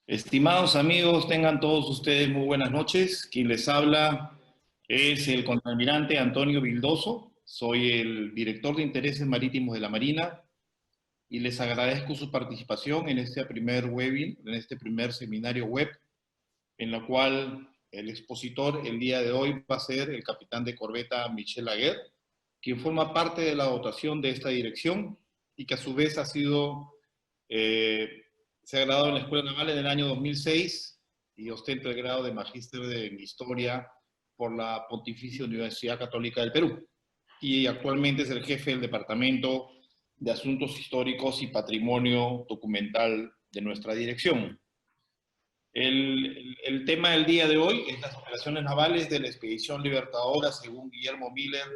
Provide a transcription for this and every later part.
Estimados amigos, tengan todos ustedes muy buenas noches. Quien les habla es el contraalmirante Antonio Vildoso. Soy el director de Intereses Marítimos de la Marina y les agradezco su participación en este primer webinar, en este primer seminario web, en la cual el expositor el día de hoy va a ser el capitán de corbeta Michel Laguerre, quien forma parte de la dotación de esta dirección y que a su vez ha sido... se ha graduado en la Escuela Naval en el año 2006 y ostenta el grado de Magíster en Historia por la Pontificia Universidad Católica del Perú. Y actualmente es el jefe del Departamento de Asuntos Históricos y Patrimonio Documental de nuestra dirección. El tema del día de hoy es las operaciones navales de la Expedición Libertadora según Guillermo Miller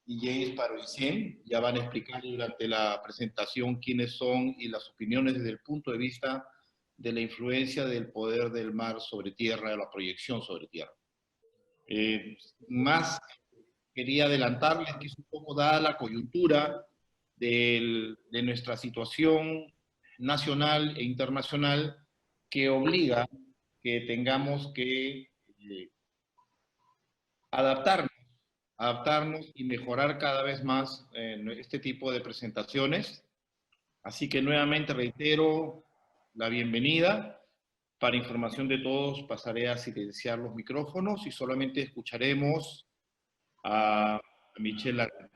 y James Paroissien. Ya van a explicar durante la presentación quiénes son y las opiniones desde el punto de vista de la influencia del poder del mar sobre tierra, de la proyección sobre tierra. Más quería adelantarles que es un poco dada la coyuntura de nuestra situación nacional e internacional que obliga que tengamos que adaptarnos y mejorar cada vez más este tipo de presentaciones. Así que nuevamente reitero la bienvenida. Para información de todos pasaré a silenciar los micrófonos y solamente escucharemos a Michel Laguerre.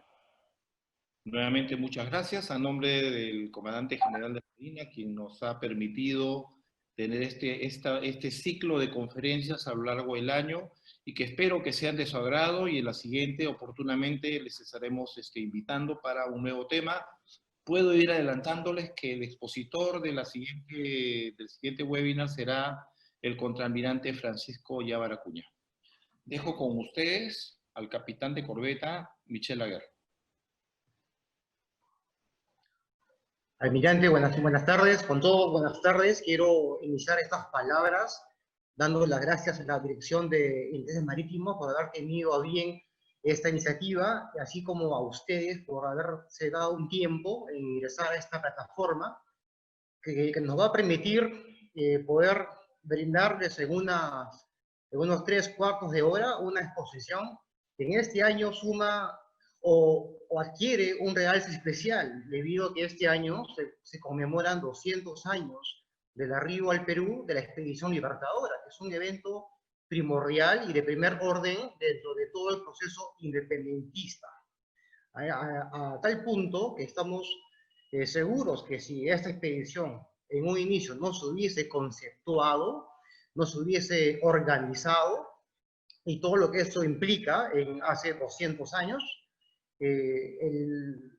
Nuevamente muchas gracias a nombre del Comandante General de la Marina, quien nos ha permitido tener este ciclo de conferencias a lo largo del año y que espero que sean de su agrado, y en la siguiente oportunamente les estaremos invitando para un nuevo tema. Puedo ir adelantándoles que el expositor del siguiente webinar será el contraalmirante Francisco Yávar Acuña. Dejo con ustedes al capitán de corbeta Michel Laguerre. Almirante, buenas tardes. Con todo, buenas tardes. Quiero iniciar estas palabras dando las gracias a la Dirección de Intereses Marítimos por haber tenido a bien esta iniciativa, así como a ustedes por haberse dado un tiempo en ingresar a esta plataforma que nos va a permitir poder brindarles en unos 3/4 de hora una exposición que en este año suma o adquiere un realce especial, debido a que este año se conmemoran 200 años del arribo al Perú de la Expedición Libertadora, que es un evento primordial y de primer orden dentro de todo el proceso independentista. A tal punto que estamos seguros que si esta expedición en un inicio no se hubiese conceptuado, no se hubiese organizado, y todo lo que esto implica hace 200 años,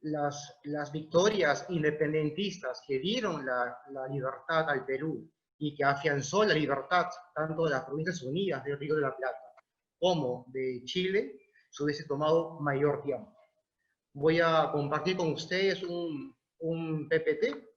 las victorias independentistas que dieron la libertad al Perú y que afianzó la libertad tanto de las Provincias Unidas del Río de la Plata como de Chile, se hubiese tomado mayor tiempo. Voy a compartir con ustedes un PPT.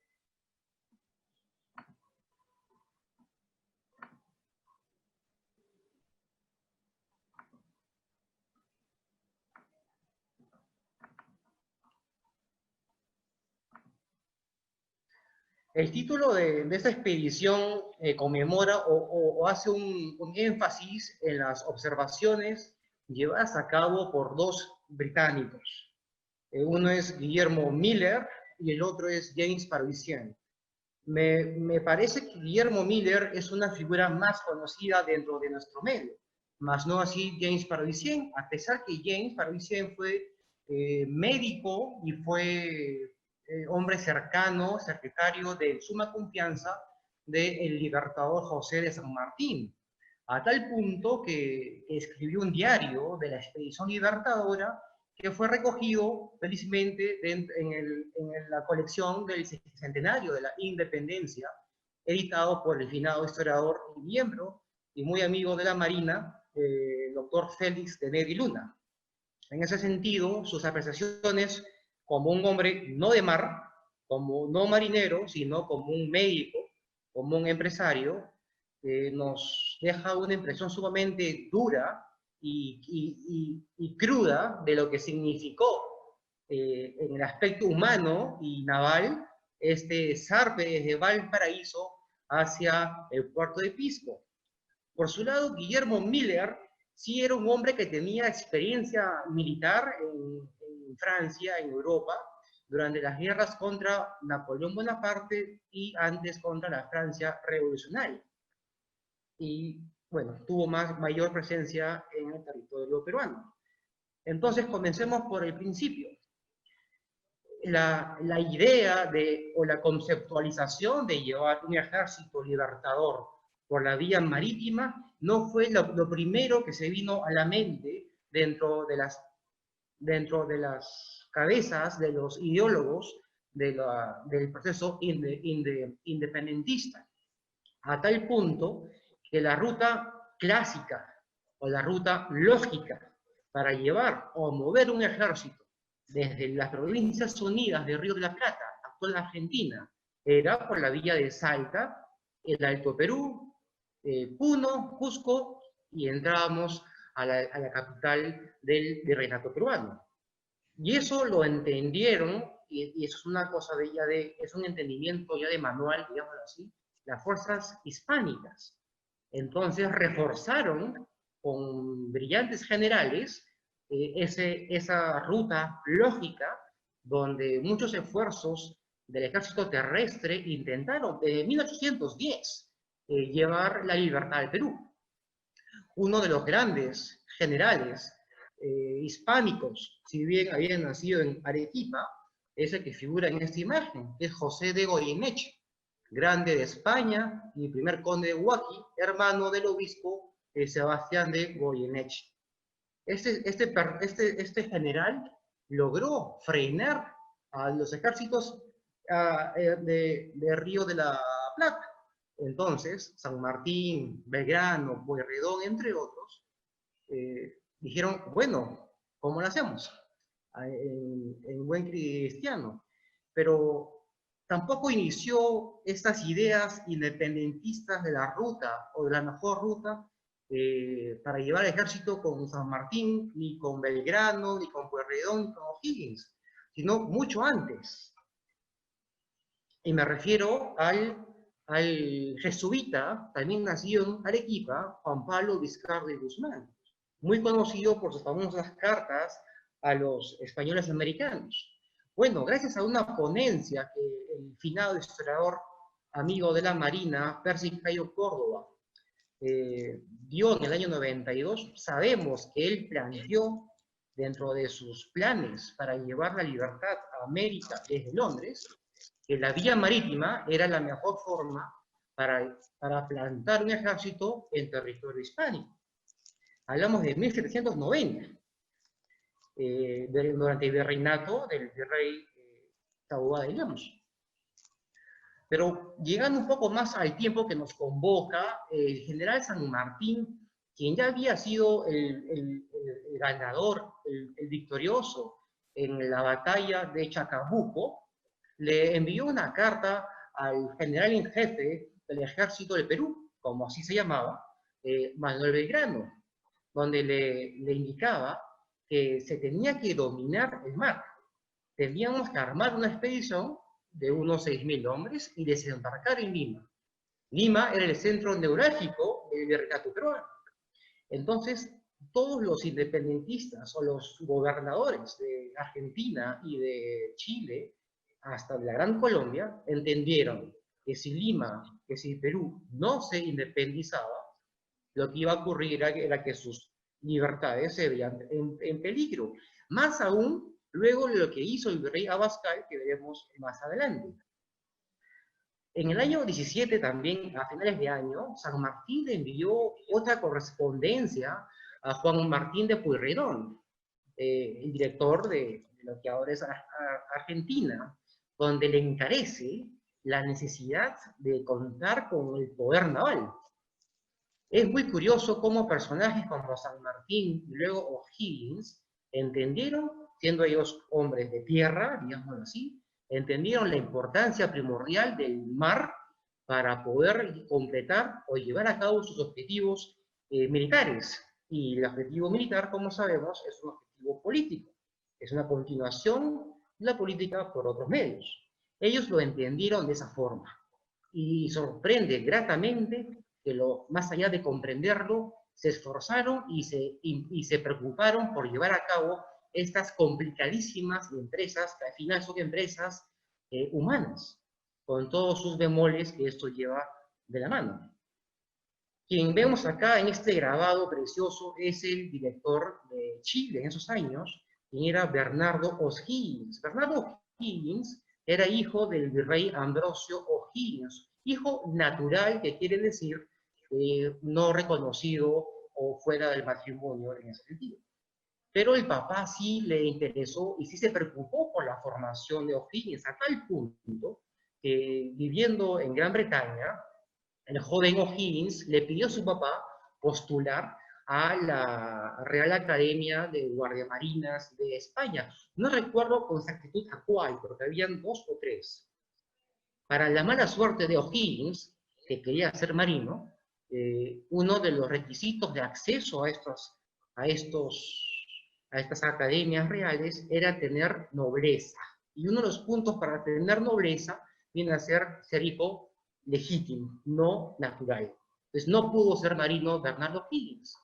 El título de esta expedición conmemora o hace un énfasis en las observaciones llevadas a cabo por dos británicos. Uno es Guillermo Miller y el otro es James Paroissien. Me parece que Guillermo Miller es una figura más conocida dentro de nuestro medio, mas no así James Paroissien, a pesar que James Paroissien fue médico y fue hombre cercano, secretario de suma confianza del libertador José de San Martín, a tal punto que escribió un diario de la Expedición Libertadora que fue recogido felizmente en la colección del centenario de la Independencia, editado por el finado historiador y miembro y muy amigo de la Marina, doctor Félix de Nedi Luna. En ese sentido, sus apreciaciones como un hombre no de mar, como no marinero, sino como un médico, como un empresario, nos deja una impresión sumamente dura y cruda de lo que significó en el aspecto humano y naval este zarpe desde Valparaíso hacia el puerto de Pisco. Por su lado, Guillermo Miller sí era un hombre que tenía experiencia militar en Francia, en Europa, durante las guerras contra Napoleón Bonaparte y antes contra la Francia revolucionaria. Y bueno, tuvo mayor presencia en el territorio peruano. Entonces, comencemos por el principio. La idea o la conceptualización de llevar un ejército libertador por la vía marítima no fue lo primero que se vino a la mente dentro de las cabezas de los ideólogos del proceso independentista, a tal punto que la ruta clásica o la ruta lógica para llevar o mover un ejército desde las Provincias Unidas de Río de la Plata, actual Argentina, era por la vía de Salta, el Alto Perú, Puno, Cusco, y entrábamos a la capital del virreinato peruano. Y eso lo entendieron, y eso es una cosa es un entendimiento ya de manual, digamos así, las fuerzas hispánicas. Entonces reforzaron con brillantes generales esa ruta lógica donde muchos esfuerzos del ejército terrestre intentaron desde 1810 llevar la libertad al Perú. Uno de los grandes generales hispánicos, si bien había nacido en Arequipa, es el que figura en esta imagen, es José de Goyeneche, grande de España y primer conde de Huaqui, hermano del obispo Sebastián de Goyeneche. Este general logró frenar a los ejércitos de Río de la Plata. Entonces, San Martín, Belgrano, Pueyrredón, entre otros, dijeron, bueno, ¿cómo lo hacemos? En buen cristiano. Pero tampoco inició estas ideas independentistas de la ruta o de la mejor ruta para llevar el ejército con San Martín, ni con Belgrano, ni con Pueyrredón, ni con O'Higgins, sino mucho antes. Y me refiero al jesuita, también nacido en Arequipa, Juan Pablo Vizcarra de Guzmán, muy conocido por sus famosas cartas a los españoles americanos. Bueno, gracias a una ponencia que el finado historiador amigo de la Marina, Percy Cayo Córdoba, dio en el año 92, sabemos que él planteó dentro de sus planes para llevar la libertad a América desde Londres, que la vía marítima era la mejor forma para plantar un ejército en territorio hispánico. Hablamos de 1790, durante el virreinato del virrey Taboada de Llamos. Pero llegando un poco más al tiempo que nos convoca, el general San Martín, quien ya había sido el ganador, el victorioso en la batalla de Chacabuco, le envió una carta al general en jefe del ejército del Perú, como así se llamaba, Manuel Belgrano, donde le indicaba que se tenía que dominar el mar. Teníamos que armar una expedición de unos 6.000 hombres y desembarcar en Lima. Lima era el centro neurálgico del virreinato peruano. Entonces, todos los independentistas o los gobernadores de Argentina y de Chile, hasta la Gran Colombia, entendieron que si Lima, que si Perú no se independizaba, lo que iba a ocurrir era que sus libertades se veían en peligro. Más aún, luego de lo que hizo el virrey Abascal, que veremos más adelante. En el año 17 también, a finales de año, San Martín le envió otra correspondencia a Juan Martín de Pueyrredón, el director de lo que ahora es Argentina, donde le encarece la necesidad de contar con el poder naval. Es muy curioso cómo personajes como San Martín y luego O'Higgins entendieron, siendo ellos hombres de tierra, digámoslo así, entendieron la importancia primordial del mar para poder completar o llevar a cabo sus objetivos militares. Y el objetivo militar, como sabemos, es un objetivo político. Es una continuación de la política por otros medios. Ellos lo entendieron de esa forma. Y sorprende gratamente que más allá de comprenderlo, se esforzaron y se preocuparon por llevar a cabo estas complicadísimas empresas, que al final son empresas humanas, con todos sus bemoles que esto lleva de la mano. Quien vemos acá en este grabado precioso es el director de Chile en esos años, quien era Bernardo O'Higgins. Bernardo O'Higgins era hijo del virrey Ambrosio O'Higgins, hijo natural, que quiere decir no reconocido o fuera del matrimonio en ese sentido. Pero el papá sí le interesó y sí se preocupó por la formación de O'Higgins, a tal punto que viviendo en Gran Bretaña, el joven O'Higgins le pidió a su papá postular a la Real Academia de Guardiamarinas de España. No recuerdo con exactitud a cuál, porque habían 2 o 3. Para la mala suerte de O'Higgins, que quería ser marino, uno de los requisitos de acceso a estas academias reales era tener nobleza. Y uno de los puntos para tener nobleza viene a ser hijo legítimo, no natural. Entonces no pudo ser marino Bernardo O'Higgins.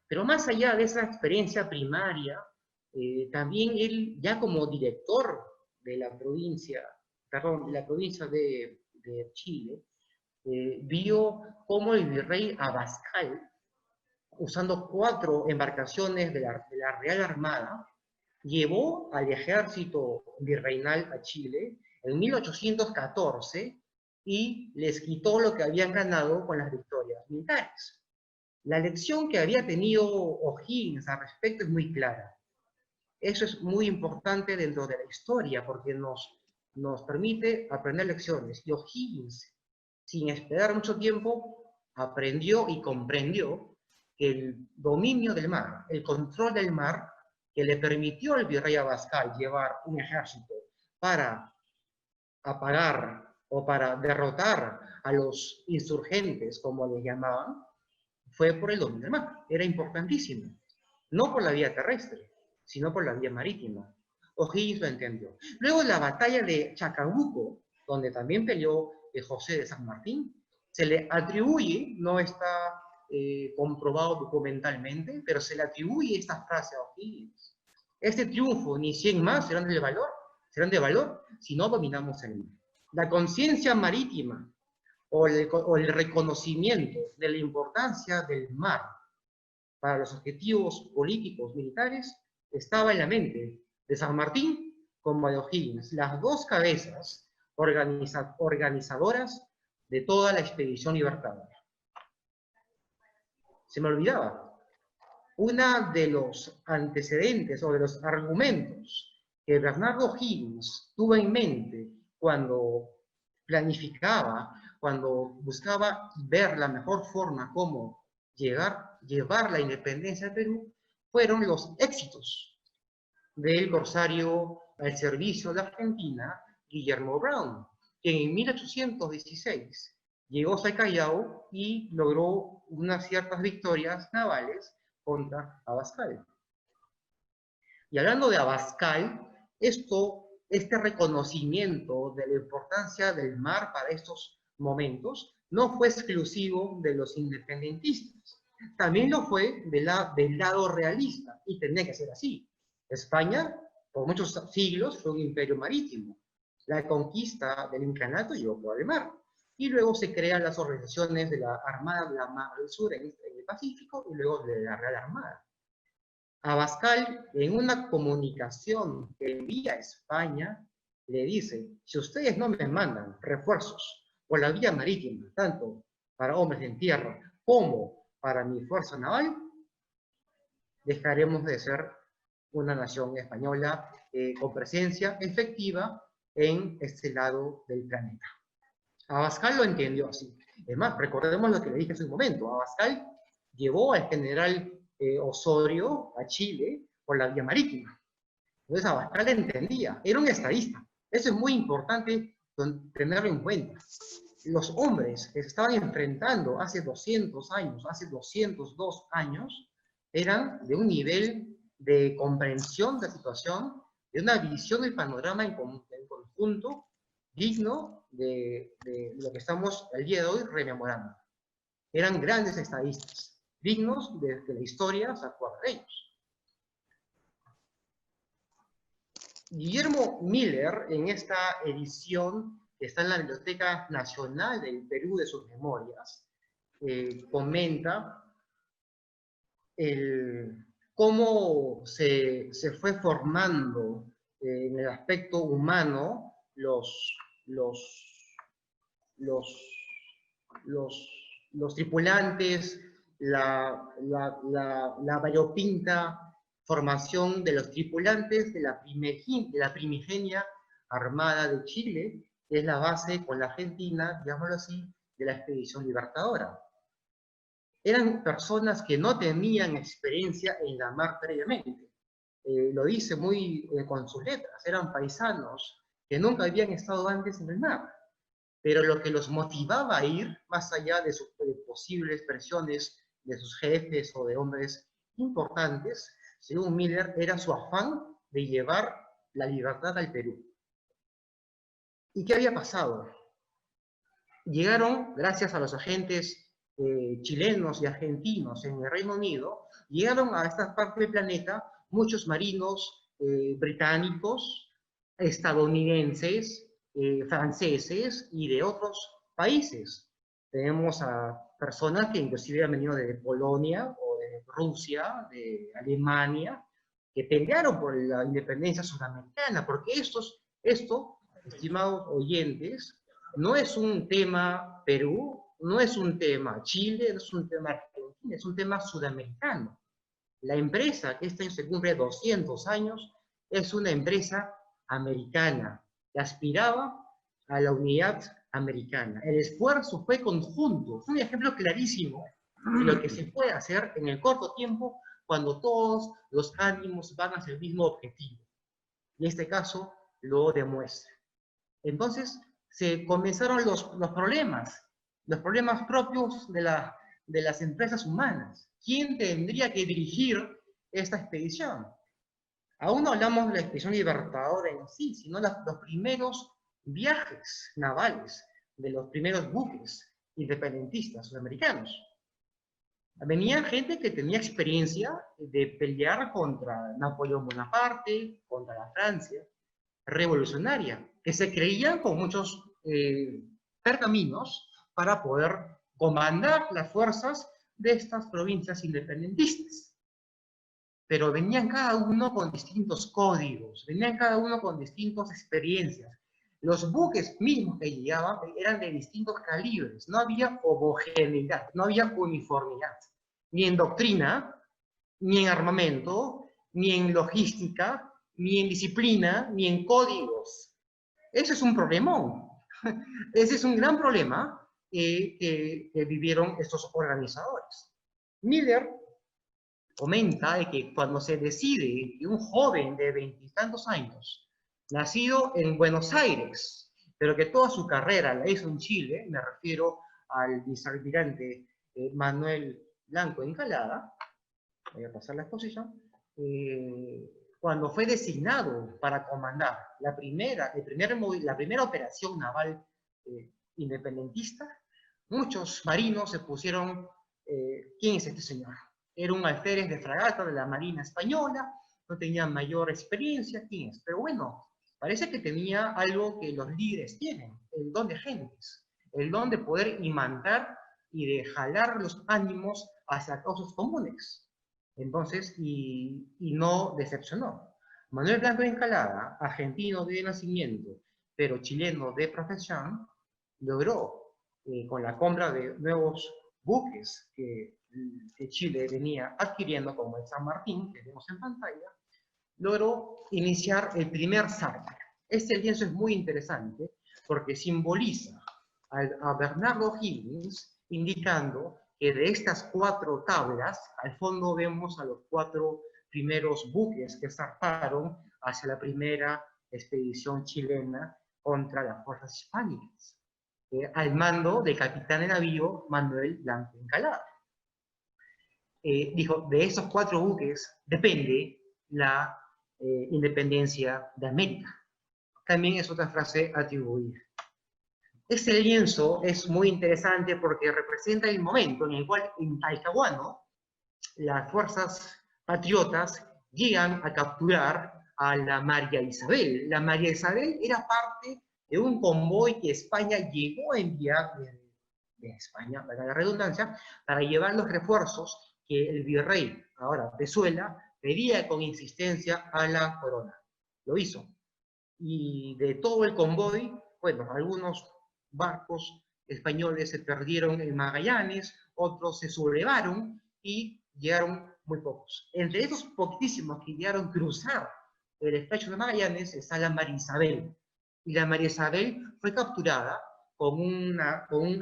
Pero más allá de esa experiencia primaria, también él, ya como director de la provincia, de Chile, vio cómo el virrey Abascal, usando 4 embarcaciones de la Real Armada, llevó al ejército virreinal a Chile en 1814 y les quitó lo que habían ganado con las victorias militares. La lección que había tenido O'Higgins al respecto es muy clara. Eso es muy importante dentro de la historia porque nos permite aprender lecciones. Y O'Higgins, sin esperar mucho tiempo, aprendió y comprendió que el dominio del mar, el control del mar, que le permitió al virrey Abascal llevar un ejército para apagar o para derrotar a los insurgentes, como les llamaban, fue por el dominio del mar. Era importantísimo. No por la vía terrestre, sino por la vía marítima. O'Higgins lo entendió. Luego la batalla de Chacabuco, donde también peleó José de San Martín, se le atribuye, no está comprobado documentalmente, pero se le atribuye esta frase a O'Higgins. Este triunfo ni 100 más serán de valor si no dominamos el mar. La conciencia marítima o el reconocimiento de la importancia del mar para los objetivos políticos militares estaba en la mente de San Martín como de O'Higgins, las 2 cabezas organizadoras de toda la expedición libertadora. Se me olvidaba, uno de los antecedentes o de los argumentos que Bernardo O'Higgins tuvo en mente cuando planificaba, cuando buscaba ver la mejor forma como llevar la independencia de Perú, fueron los éxitos del corsario al servicio de Argentina, Guillermo Brown, que en 1816 llegó hasta el Callao y logró unas ciertas victorias navales contra Abascal. Y hablando de Abascal, este reconocimiento de la importancia del mar para estos momentos no fue exclusivo de los independentistas, también lo fue del lado realista, y tenía que ser así. España, por muchos siglos, fue un imperio marítimo. La conquista del incanato llegó por el mar, y luego se crean las organizaciones de la Armada de la Mar del Sur en el Pacífico, y luego de la Real Armada. Abascal, en una comunicación que envía a España, le dice: si ustedes no me mandan refuerzos por la vía marítima, tanto para hombres en tierra como para mi fuerza naval, dejaremos de ser una nación española con presencia efectiva en este lado del planeta. Abascal lo entendió así. Es más, recordemos lo que le dije hace un momento. Abascal llevó al general Osorio a Chile por la vía marítima. Entonces Abascal entendía, era un estadista. Eso es muy importante tenerlo en cuenta. los hombres que se estaban enfrentando hace 200 años, hace 202 años, eran de un nivel de comprensión de la situación, de una visión del panorama en conjunto, digno de lo que estamos el día de hoy rememorando. Eran grandes estadistas, dignos de que la historia se acuerde de ellos. Guillermo Miller, en esta edición que está en la Biblioteca Nacional del Perú de sus memorias, comenta cómo se fue formando en el aspecto humano los tripulantes, la variopinta formación de los tripulantes de la primigenia Armada de Chile, que es la base con la Argentina, digámoslo así, de la expedición libertadora. Eran personas que no tenían experiencia en la mar previamente. Lo dice muy con sus letras, eran paisanos que nunca habían estado antes en el mar. Pero lo que los motivaba a ir, más allá de sus posibles presiones de sus jefes o de hombres importantes, según Miller, era su afán de llevar la libertad al Perú. ¿Y qué había pasado? Llegaron, gracias a los agentes chilenos y argentinos en el Reino Unido, llegaron a esta parte del planeta muchos marinos británicos, estadounidenses, franceses y de otros países. Tenemos a personas que inclusive han venido de Polonia o de Rusia, de Alemania, que pelearon por la independencia sudamericana, porque esto, estimados oyentes, no es un tema Perú, no es un tema Chile, no es un tema Argentina, es un tema sudamericano. La empresa que este año se cumple 200 años es una empresa americana que aspiraba a la unidad americana. El esfuerzo fue conjunto. Es un ejemplo clarísimo de lo que se puede hacer en el corto tiempo cuando todos los ánimos van hacia el mismo objetivo. Y este caso lo demuestra. Entonces, se comenzaron los problemas propios de las empresas humanas. ¿Quién tendría que dirigir esta expedición? Aún no hablamos de la expedición libertadora en sí, sino los primeros viajes navales de los primeros buques independentistas sudamericanos. Venía gente que tenía experiencia de pelear contra Napoleón Bonaparte, contra la Francia revolucionaria, que se creían con muchos pergaminos para poder comandar las fuerzas de estas provincias independentistas. Pero venían cada uno con distintos códigos, venían cada uno con distintas experiencias. Los buques mismos que llegaban eran de distintos calibres, no había homogeneidad, no había uniformidad, ni en doctrina, ni en armamento, ni en logística, ni en disciplina, ni en códigos. Ese es un problemón. Ese es un gran problema que vivieron estos organizadores. Miller comenta de que cuando se decide que un joven de 20 y tantos años, nacido en Buenos Aires, pero que toda su carrera la hizo en Chile, me refiero al vicealmirante Manuel Blanco Encalada, voy a pasar la exposición, cuando fue designado para comandar la primera operación naval independentista, muchos marinos se pusieron, ¿quién es este señor? Era un alférez de fragata de la Marina Española, no tenía mayor experiencia, ¿quién es? Pero bueno, parece que tenía algo que los líderes tienen, el don de gentes, el don de poder imantar y de jalar los ánimos hacia causas comunes. Entonces, y no decepcionó. Manuel Blanco Encalada, argentino de nacimiento, pero chileno de profesión, logró, con la compra de nuevos buques que Chile venía adquiriendo, como el San Martín, que vemos en pantalla, logró iniciar el primer zarpe. Este lienzo es muy interesante porque simboliza a Bernardo Higgins indicando que de estas 4 tablas, al fondo vemos a los 4 primeros buques que zarparon hacia la primera expedición chilena contra las fuerzas hispánicas. al mando del capitán de navío Manuel Blanco Encalada. Dijo, de esos 4 buques depende la independencia de América. También es otra frase atribuida. Este lienzo es muy interesante porque representa el momento en el cual en Talcahuano las fuerzas patriotas llegan a capturar a la María Isabel. La María Isabel era parte de un convoy que España llegó a enviar de España, para la redundancia, para llevar los refuerzos que el virrey, ahora Pezuela, pedía con insistencia a la corona. Lo hizo. Y de todo el convoy, bueno, algunos barcos españoles se perdieron en Magallanes, otros se sublevaron y llegaron muy pocos. Entre esos poquísimos que llegaron a cruzar el estrecho de Magallanes está la María Isabel. Y la María Isabel fue capturada con un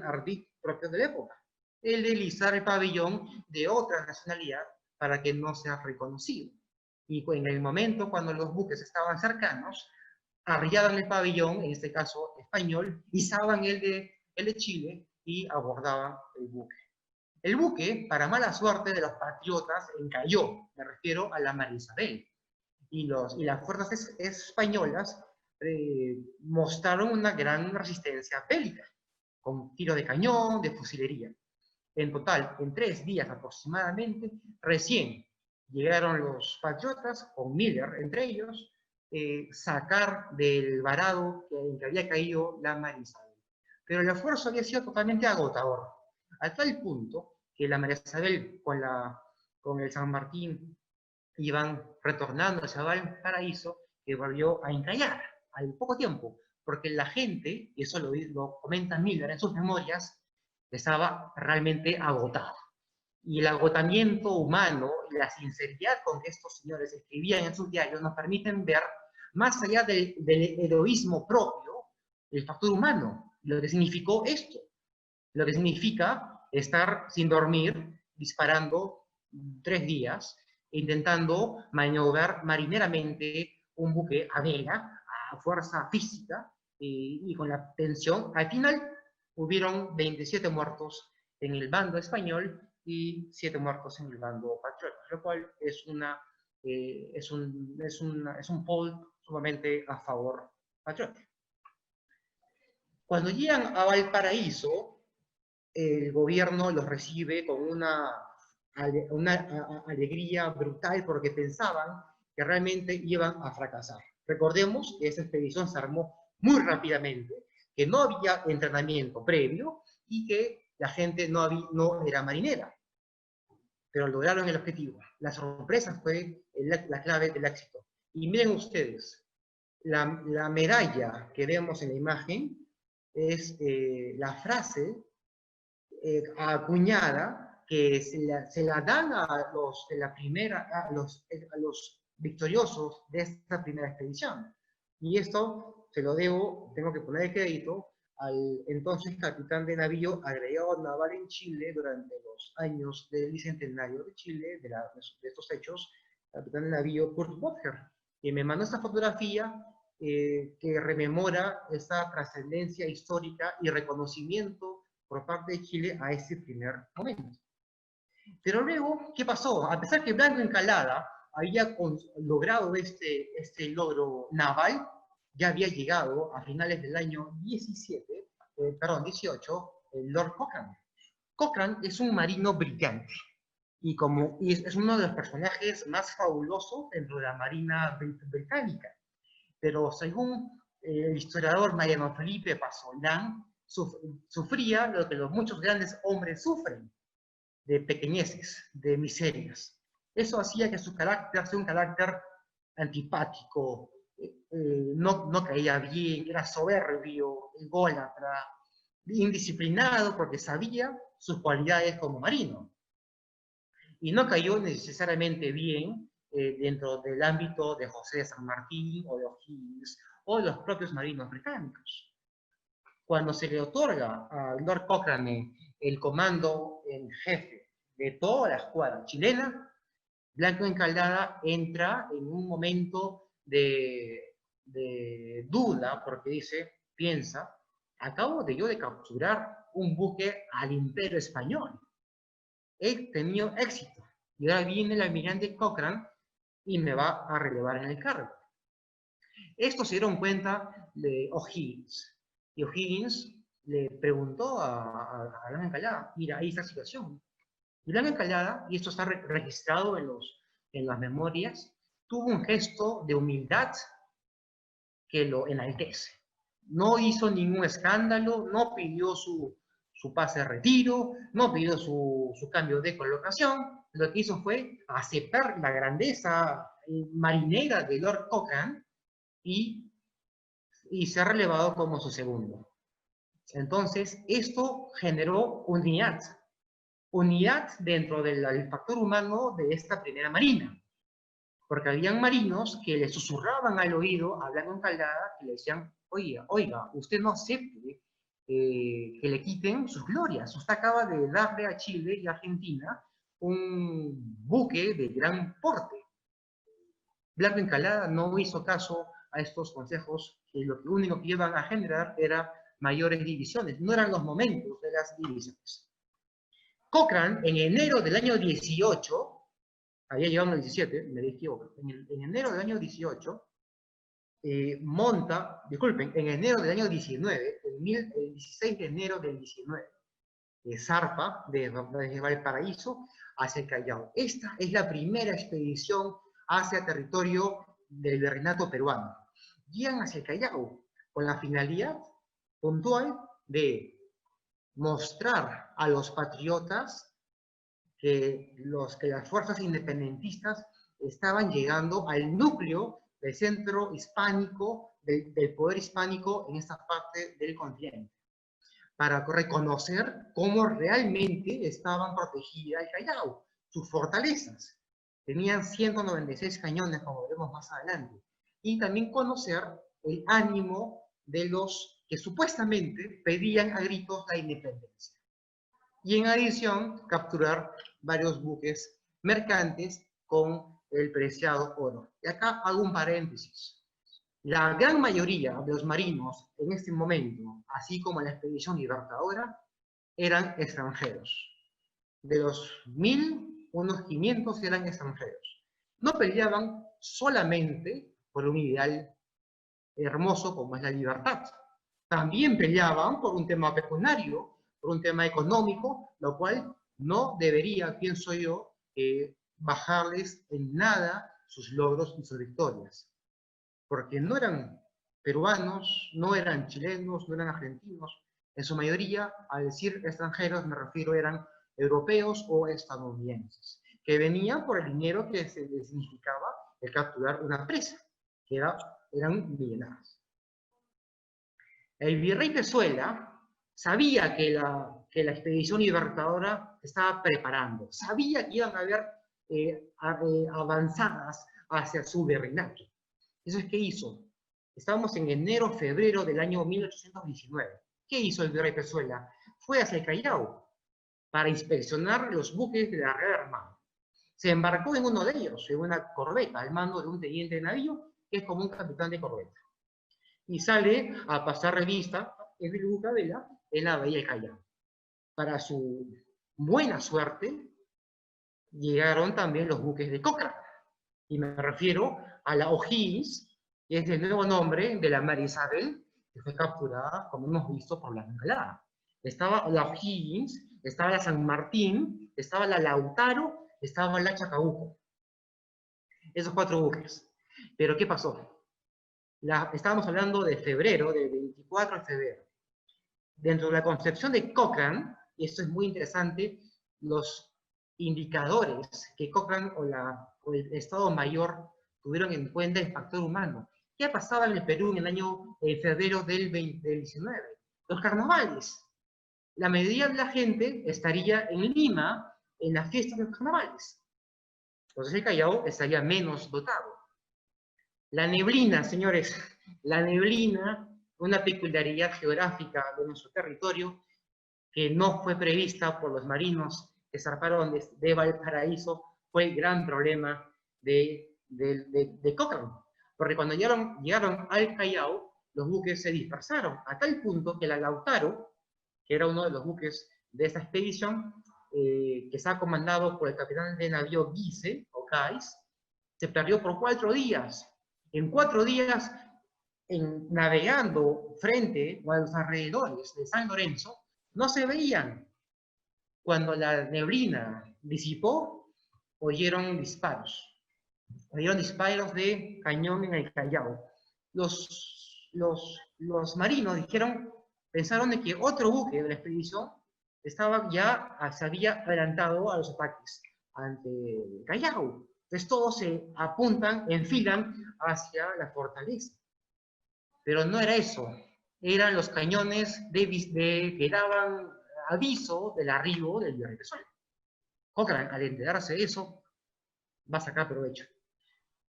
ardid propio de la época, el de izar el pabellón de otra nacionalidad para que no sea reconocido. Y en el momento cuando los buques estaban cercanos, arriaban el pabellón, en este caso español, izaban el de Chile y abordaban el buque. El buque, para mala suerte de los patriotas, encalló, me refiero a la María Isabel, y las fuerzas españolas mostraron una gran resistencia bélica, con tiro de cañón, de fusilería. En total, en 3 días aproximadamente, recién llegaron los patriotas, con Miller entre ellos, sacar del varado en que había caído la María Isabel. Pero el esfuerzo había sido totalmente agotador, a tal punto que la María Isabel con el San Martín iban retornando hacia Valparaíso, que volvió a encallar al poco tiempo, porque la gente, y eso lo comenta Miller en sus memorias, estaba realmente agotada. Y el agotamiento humano y la sinceridad con que estos señores escribían en sus diarios nos permiten ver, más allá del heroísmo propio, el factor humano, lo que significó esto, lo que significa estar sin dormir, disparando 3 días, intentando maniobrar marineramente un buque a vela, a fuerza física, y con la tensión. Al final hubieron 27 muertos en el bando español y 7 muertos en el bando patriota, lo cual es un poll sumamente a favor patriota. Cuando llegan a Valparaíso, el gobierno los recibe con una alegría brutal porque pensaban que realmente iban a fracasar. Recordemos que esa expedición se armó muy rápidamente, que no había entrenamiento previo y que la gente no era marinera, pero lograron el objetivo. La sorpresa fue la clave del éxito. Y miren ustedes, la medalla que vemos en la imagen es la frase acuñada que se la dan a los victoriosos de esta primera expedición. Y esto se lo tengo que poner el crédito al entonces capitán de navío agregado naval en Chile durante los años del bicentenario de Chile, de estos hechos, capitán de navío Kurt Botger, que me mandó esta fotografía que rememora esa trascendencia histórica y reconocimiento por parte de Chile a ese primer momento. Pero luego, ¿qué pasó? A pesar que Blanco Encalada había logrado este logro naval, ya había llegado a finales del año 18, el Lord Cochrane. Cochrane es un marino brillante y es uno de los personajes más fabulosos dentro de la Marina británica. Pero según el historiador Mariano Felipe Pasolán, sufría lo que muchos grandes hombres sufren, de pequeñeces, de miserias. Eso hacía que su carácter sea un carácter antipático, no caía bien, era soberbio, ególatra, indisciplinado porque sabía sus cualidades como marino. Y no cayó necesariamente bien dentro del ámbito de José de San Martín o de O'Higgins o de los propios marinos británicos. Cuando se le otorga a Lord Cochrane el comando en jefe de toda la escuadra chilena, Blanco Encalada entra en un momento de duda, porque piensa, acabo de capturar un buque al Imperio Español. He tenido éxito. Y ahora viene el almirante Cochrane y me va a relevar en el cargo. Esto se dieron cuenta de O'Higgins. Y O'Higgins le preguntó a Blanca Encalada, mira, ahí está la situación. Y Blanca Encalada, y esto está registrado en las memorias, tuvo un gesto de humildad que lo enaltece. No hizo ningún escándalo, no pidió su pase de retiro, no pidió su cambio de colocación. Lo que hizo fue aceptar la grandeza marinera de Lord Cochrane y ser relevado como su segundo. Entonces, esto generó unidad dentro del factor humano de esta primera marina. Porque habían marinos que le susurraban al oído, hablando en Encalada, que le decían, oiga, usted no acepte que le quiten sus glorias. Usted acaba de darle a Chile y a Argentina un buque de gran porte. Blanca Encalada no hizo caso a estos consejos, que lo único que iban a generar era mayores divisiones. No eran los momentos de las divisiones. Cochrane, en enero del año 18, había llegado en el 17, me equivoco, en enero del año 18, en enero del año 19, el 16 de enero del 19, zarpa desde Valparaíso hacia el Callao. Esta es la primera expedición hacia territorio del virreinato peruano. Llegan hacia el Callao con la finalidad puntual de mostrar a los patriotas que las fuerzas independentistas estaban llegando al núcleo del centro hispánico, del poder hispánico en esta parte del continente, para reconocer cómo realmente estaban protegidas el Callao, sus fortalezas. Tenían 196 cañones, como veremos más adelante, y también conocer el ánimo de los que supuestamente pedían a gritos la independencia. Y en adición, capturar varios buques mercantes con el preciado oro. Y acá hago un paréntesis. La gran mayoría de los marinos en este momento, así como la expedición libertadora, eran extranjeros. De los 1000, unos 500 eran extranjeros. No peleaban solamente por un ideal hermoso como es la libertad. También peleaban por un tema pecuniario, por un tema económico, lo cual no debería, pienso yo, bajarles en nada sus logros y sus victorias. Porque no eran peruanos, no eran chilenos, no eran argentinos. En su mayoría, al decir extranjeros, me refiero, eran europeos o estadounidenses, que venían por el dinero que significaba el capturar una presa, que eran millonarios. El virrey Pezuela sabía que la expedición libertadora se estaba preparando, sabía que iban a haber avanzadas hacia su virreinato. Eso es, ¿qué hizo? Estábamos en enero, febrero del año 1819. ¿Qué hizo el virrey Pezuela? Fue hacia el Callao para inspeccionar los buques de la Real Armada. Se embarcó en uno de ellos, en una corbeta, al mando de un teniente de navío, que es como un capitán de corbeta. Y sale a pasar revista en el Bucavela en la bahía del Callao. Para su buena suerte, llegaron también los buques de Cochrane. Y me refiero a la O'Higgins, que es el nuevo nombre de la María Isabel, que fue capturada, como hemos visto, por la Encalada. Estaba la O'Higgins, estaba la San Martín, estaba la Lautaro, estaba la Chacabuco. Esos 4 buques. Pero ¿qué pasó? Estábamos hablando de febrero, del 24 de febrero. Dentro de la concepción de Cochrane, y esto es muy interesante, los indicadores que Cochrane o el Estado Mayor tuvieron en cuenta el factor humano. ¿Qué pasaba en el Perú en febrero del 19? Los carnavales. La mayoría de la gente estaría en Lima en las fiestas de los carnavales. Entonces el Callao estaría menos dotado. La neblina, señores, la neblina, una peculiaridad geográfica de nuestro territorio que no fue prevista por los marinos que zarparon de Valparaíso, fue el gran problema de Cochrane. Porque cuando llegaron al Callao, los buques se dispersaron, a tal punto que la Lautaro, que era uno de los buques de esta expedición, que estaba comandado por el capitán de navío Guise, o Gais, se perdió por 4 días. En 4 días, navegando frente o a los alrededores de San Lorenzo, no se veían. Cuando la neblina disipó, oyeron disparos. Oyeron disparos de cañón en el Callao. Los marinos pensaron de que otro buque de la expedición se había adelantado a los ataques ante el Callao. Entonces todos se enfilan hacia la fortaleza. Pero no era eso. Eran los cañones que daban aviso del arribo del virrey Pezuela. Cochrane, al enterarse de eso, va a sacar provecho.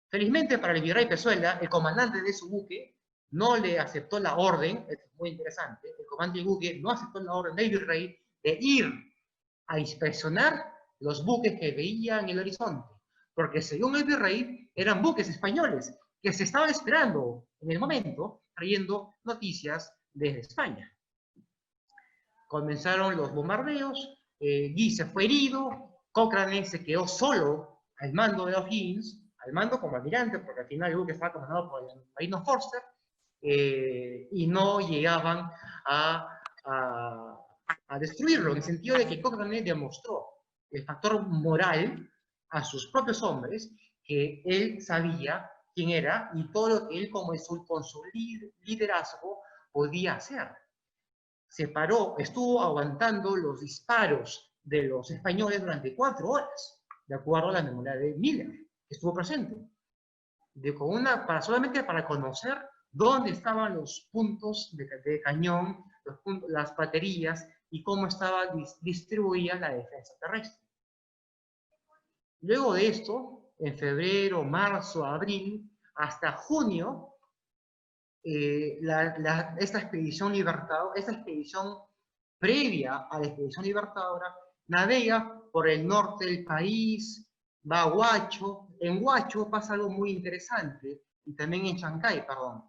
Felizmente para el virrey Pezuela, el comandante de su buque no le aceptó la orden, esto es muy interesante, el comandante del buque no aceptó la orden del virrey de ir a inspeccionar los buques que veía en el horizonte, porque según el virrey eran buques españoles que se estaban esperando en el momento, trayendo noticias desde España. Comenzaron los bombardeos, Guise fue herido, Cochrane se quedó solo al mando de O'Higgins, al mando como almirante, porque al final el buque estaba comandado por el marino Forster, y no llegaban a destruirlo, en el sentido de que Cochrane demostró el factor moral a sus propios hombres, que él sabía quién era y todo lo que él con su liderazgo podía hacer. Se paró, estuvo aguantando los disparos de los españoles durante 4 horas, de acuerdo a la memoria de Miller, que estuvo presente, solamente para conocer dónde estaban los puntos de cañón, las baterías y cómo estaba distribuida la defensa terrestre. Luego de esto, en febrero, marzo, abril, hasta junio, esta expedición previa a la expedición libertadora, navega por el norte del país, va a Huacho. En Huacho pasa algo muy interesante, y también en Chancay, perdón.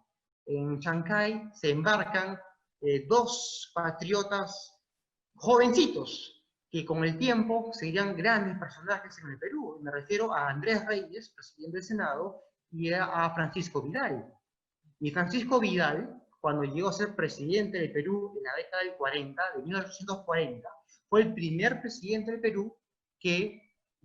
En Chancay se embarcan 2 patriotas jovencitos, que con el tiempo serían grandes personajes en el Perú. Me refiero a Andrés Reyes, presidente del Senado, y a Francisco Vidal. Y Francisco Vidal, cuando llegó a ser presidente del Perú en la década del 40, de 1840, fue el primer presidente del Perú que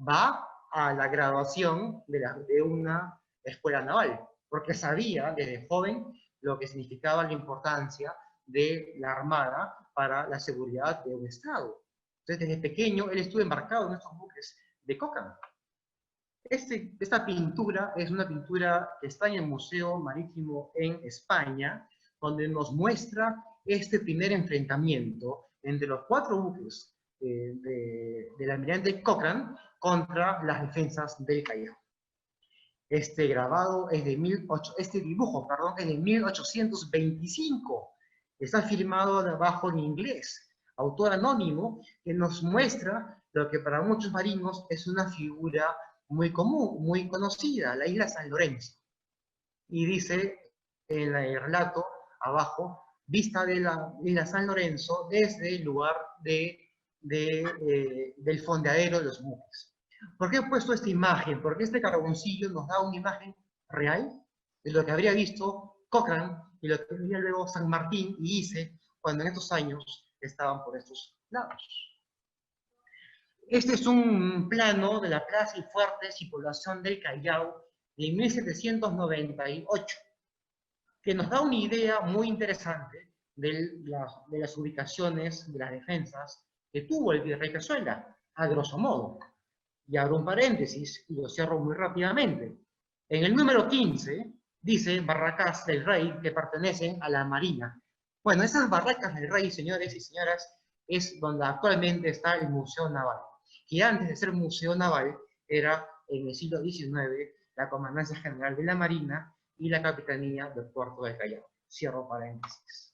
va a la graduación de una escuela naval, porque sabía desde joven lo que significaba la importancia de la Armada para la seguridad de un Estado. Entonces, desde pequeño, él estuvo embarcado en estos buques de Cochrane. Esta pintura es una pintura que está en el Museo Marítimo en España, donde nos muestra este primer enfrentamiento entre los 4 buques del almirante Cochrane contra las defensas del Callao. Este dibujo es de 1825. Está firmado abajo en inglés. Autor anónimo que nos muestra lo que para muchos marinos es una figura muy común, muy conocida, la isla San Lorenzo. Y dice en el relato abajo, vista de la isla San Lorenzo desde el lugar del fondeadero de los buques. ¿Por qué he puesto esta imagen? Porque este carboncillo nos da una imagen real de lo que habría visto Cochrane y lo que veía luego San Martín y Guise cuando en estos años estaban por estos lados. Este es un plano de la plaza y fuertes y población del Callao de 1798, que nos da una idea muy interesante de las ubicaciones, de las defensas que tuvo el virrey Pezuela, a grosso modo. Y abro un paréntesis y lo cierro muy rápidamente. En el número 15 dice barracas del rey que pertenecen a la marina. Bueno, esas barracas del rey, señores y señoras, es donde actualmente está el Museo Naval, que antes de ser Museo Naval era en el siglo XIX la Comandancia General de la Marina y la Capitanía del Puerto de Callao. Cierro paréntesis.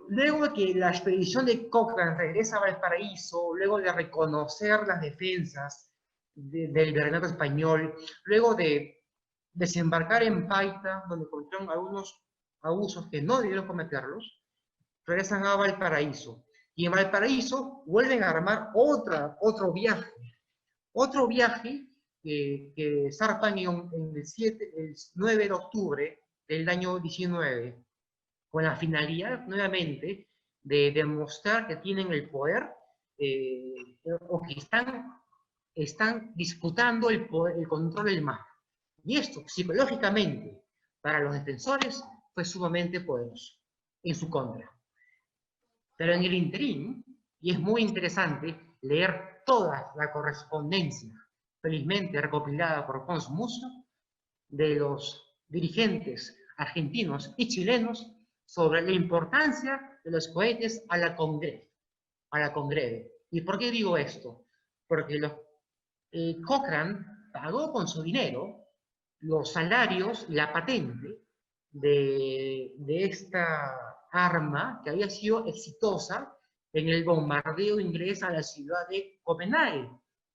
Luego de que la expedición de Cochrane regresa a Valparaíso, luego de reconocer las defensas del virreinato español, luego de desembarcar en Paita, donde cometieron algunos abusos que no debieron cometerlos, regresan a Valparaíso. Y en Valparaíso vuelven a armar otro viaje que zarpan el 9 de octubre del año 19, con la finalidad, nuevamente, de demostrar que tienen el poder o que están disputando el control del mar. Y esto, psicológicamente, para los defensores, fue sumamente poderoso en su contra. Pero en el interín, y es muy interesante leer toda la correspondencia, felizmente recopilada por Pons Musso, de los dirigentes argentinos y chilenos sobre la importancia de los cohetes a la Congreve. ¿Y por qué digo esto? Porque Cochrane pagó con su dinero los salarios, la patente de esta arma que había sido exitosa en el bombardeo inglés a la ciudad de Copenhague,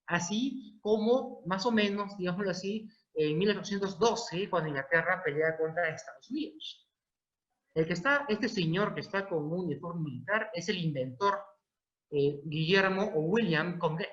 así como, más o menos, digámoslo así, en 1812, cuando Inglaterra pelea contra Estados Unidos. Este señor que está con un uniforme militar es el inventor Guillermo o William Congreve.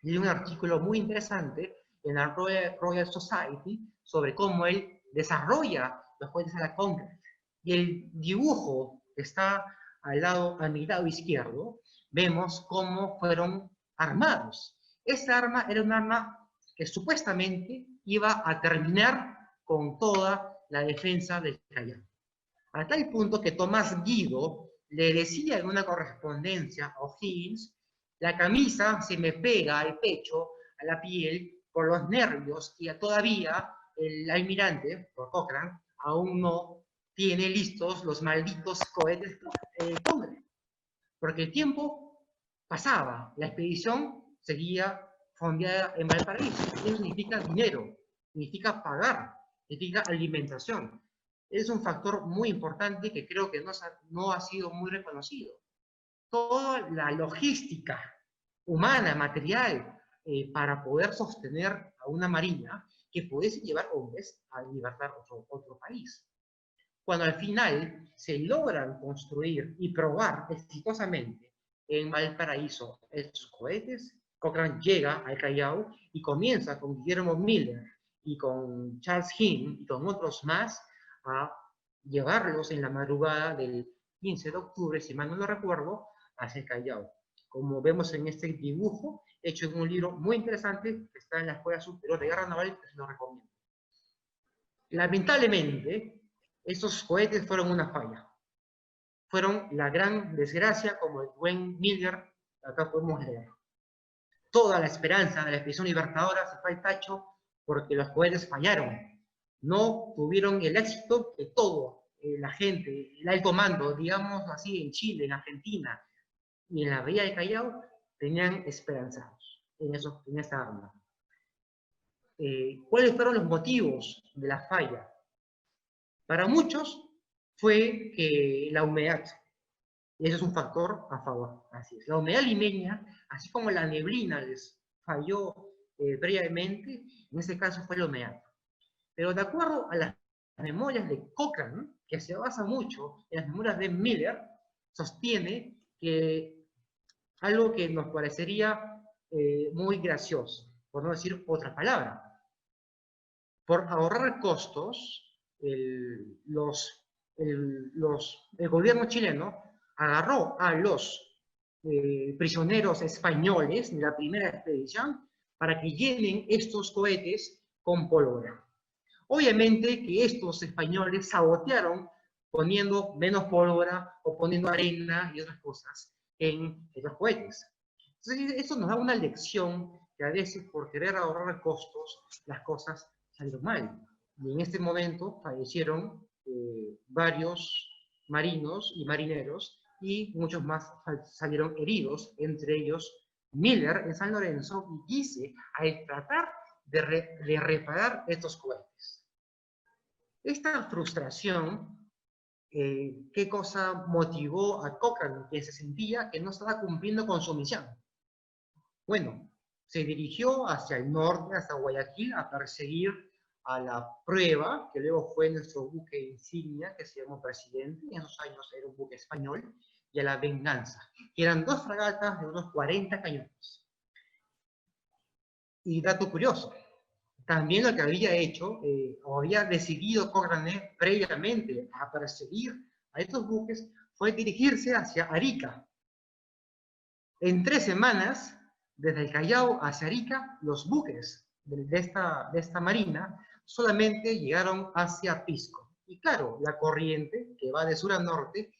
Y un artículo muy interesante en la Royal Society sobre cómo él desarrolla los cohetes a la Congreve. Y el dibujo que está a mi lado izquierdo, vemos cómo fueron armados. Esta arma era un arma que supuestamente iba a terminar con toda la defensa del Callao. A tal punto que Tomás Guido le decía en una correspondencia a O'Higgins: la camisa se me pega al pecho, a la piel, por los nervios, y todavía el almirante, por Cochrane, aún no tiene listos los malditos cohetes Congreve. Porque el tiempo pasaba, la expedición seguía fondeada en Valparaíso. Eso significa dinero, significa pagar, significa alimentación. Es un factor muy importante que creo que no ha sido muy reconocido. Toda la logística humana, material, para poder sostener a una marina que pudiese llevar hombres a libertar otro país. Cuando al final se logran construir y probar exitosamente en Valparaíso estos cohetes, Cochrane llega al Callao y comienza con Guillermo Miller y con Charles Hind y con otros más a llevarlos en la madrugada del 15 de octubre, si mal no lo recuerdo, hacia el Callao. Como vemos en este dibujo, hecho en un libro muy interesante que está en la Escuela Superior de Guerra Naval, que se lo recomiendo. Lamentablemente, estos cohetes fueron una falla. Fueron la gran desgracia, como el buen Miller acá podemos leer. Toda la esperanza de la expedición libertadora se fue al tacho porque los cohetes fallaron. No tuvieron el éxito que la gente, el alto mando, digamos así, en Chile, en Argentina y en la Bahía del Callao, tenían esperanzados en esta arma. ¿Cuáles fueron los motivos de la falla? Para muchos fue que la humedad, y eso es un factor a favor, así es. La humedad limeña, así como la neblina les falló previamente, en este caso fue la humedad. Pero de acuerdo a las memorias de Cochrane, que se basa mucho en las memorias de Miller, sostiene que algo que nos parecería muy gracioso, por no decir otra palabra. Por ahorrar costos, el gobierno chileno agarró a los prisioneros españoles de la primera expedición para que llenen estos cohetes con pólvora. Obviamente que estos españoles sabotearon poniendo menos pólvora o poniendo arena y otras cosas en los cohetes. Entonces, eso nos da una lección que a veces por querer ahorrar costos, las cosas salieron mal. Y en este momento fallecieron varios marinos y marineros y muchos más salieron heridos, entre ellos Miller en San Lorenzo y Guise al tratar de reparar estos cohetes. Esta frustración, ¿qué cosa motivó a Cochrane? Que se sentía que no estaba cumpliendo con su misión. Bueno, se dirigió hacia el norte, hasta Guayaquil, a perseguir a la prueba, que luego fue nuestro buque insignia, que se llamó Presidente, en esos años era un buque español, y a la Venganza, que eran 2 fragatas de unos 40 cañones. Y dato curioso, también lo que había hecho, o había decidido Cochrane previamente a perseguir a estos buques, fue dirigirse hacia Arica. En 3 semanas, desde el Callao hacia Arica, los buques de esta marina solamente llegaron hacia Pisco. Y claro, la corriente, que va de sur a norte,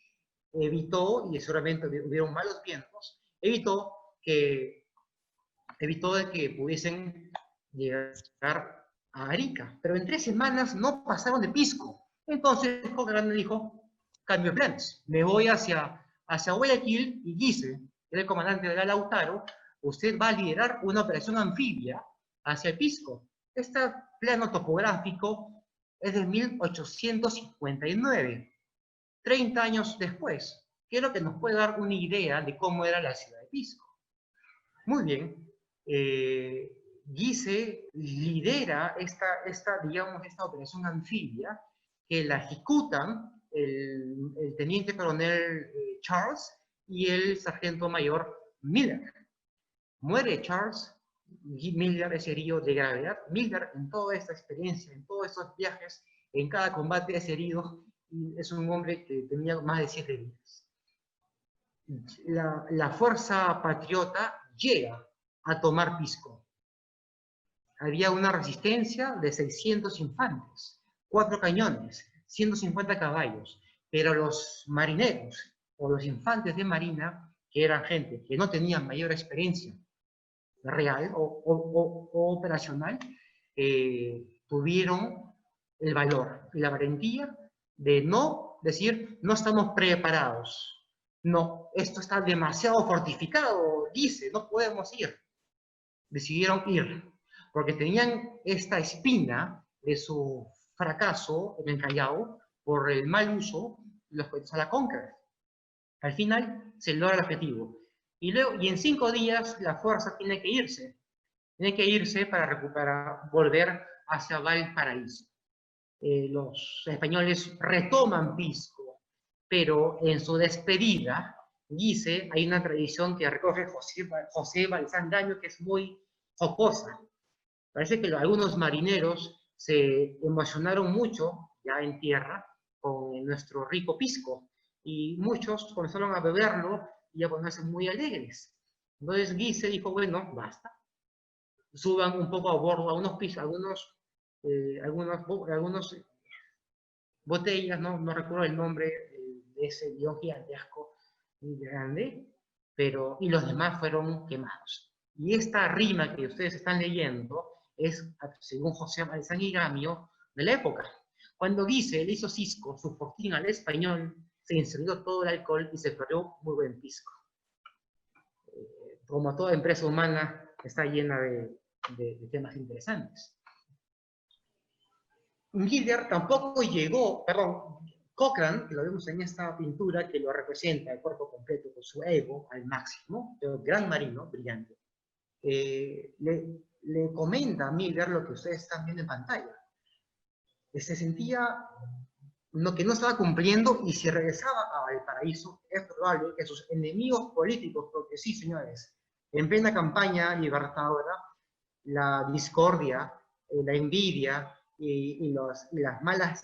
evitó, y seguramente hubieron malos vientos, evitó de que pudiesen llegar a Arica. Pero en 3 semanas no pasaron de Pisco. Entonces Cochrane dijo, cambio de planes, me voy hacia Guayaquil, y Guise, que era el comandante de la Lautaro, usted va a liderar una operación anfibia hacia el Pisco. Este plano topográfico es de 1859, 30 años después, que es lo que nos puede dar una idea de cómo era la ciudad de Pisco. Muy bien, Guise lidera esta operación anfibia, que la ejecutan el teniente coronel Charles y el sargento mayor Miller. Muere Charles, Miller es herido de gravedad. Miller, en toda esta experiencia, en todos estos viajes, en cada combate es herido, y es un hombre que tenía más de 7 vidas. La fuerza patriota llega a tomar Pisco. Había una resistencia de 600 infantes, 4 cañones, 150 caballos, pero los marineros o los infantes de marina, que eran gente que no tenían mayor experiencia real o operacional, tuvieron el valor y la valentía de no decir, no estamos preparados, no, esto está demasiado fortificado, dice, no podemos ir. Decidieron ir, porque tenían esta espina de su fracaso en el Callao por el mal uso de los cohetes a la Conquer. Al final se logra el objetivo. Y en 5 días la fuerza tiene que irse. Tiene que irse para recuperar, volver hacia Valparaíso. Los españoles retoman Pisco, pero en su despedida, dice, hay una tradición que recoge José Balzán Gaño, que es muy jocosa. Parece que algunos marineros se emocionaron mucho, ya en tierra, con nuestro rico pisco, y muchos comenzaron a beberlo y a ponerse muy alegres. Entonces Guise dijo, bueno, basta, suban un poco a bordo algunos botellas, no recuerdo el nombre de ese guión gigantesco y grande, y los demás fueron quemados. Y esta rima que ustedes están leyendo es, según José Balzán y Gamio, de la época. Cuando Guise le hizo cisco su fortín al español, se incendió todo el alcohol y se perdió muy buen pisco. Como toda empresa humana, está llena de temas interesantes. Miller tampoco llegó, Cochrane, que lo vemos en esta pintura, que lo representa el cuerpo completo con su ego al máximo, pero gran marino, brillante, le comenta a Miller lo que ustedes están viendo en pantalla. Se sentía que no estaba cumpliendo, y si regresaba a Valparaíso, es probable que sus enemigos políticos, porque sí, señores, en plena campaña libertadora, la discordia, la envidia y las malas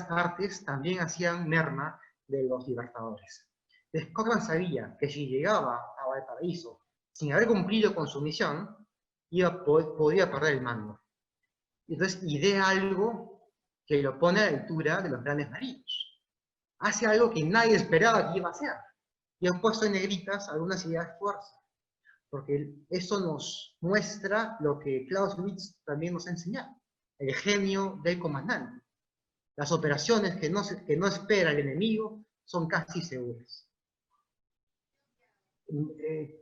artes también hacían merma de los libertadores. Entonces, Cochrane sabía que si llegaba a Valparaíso sin haber cumplido con su misión, podía perder el mando. Entonces idea algo que lo pone a la altura de los grandes marinos. Hace algo que nadie esperaba que iba a hacer. Y han puesto en negritas algunas ideas de fuerza, porque eso nos muestra lo que Clausewitz también nos ha enseñado, el genio del comandante. Las operaciones que no espera el enemigo son casi seguras.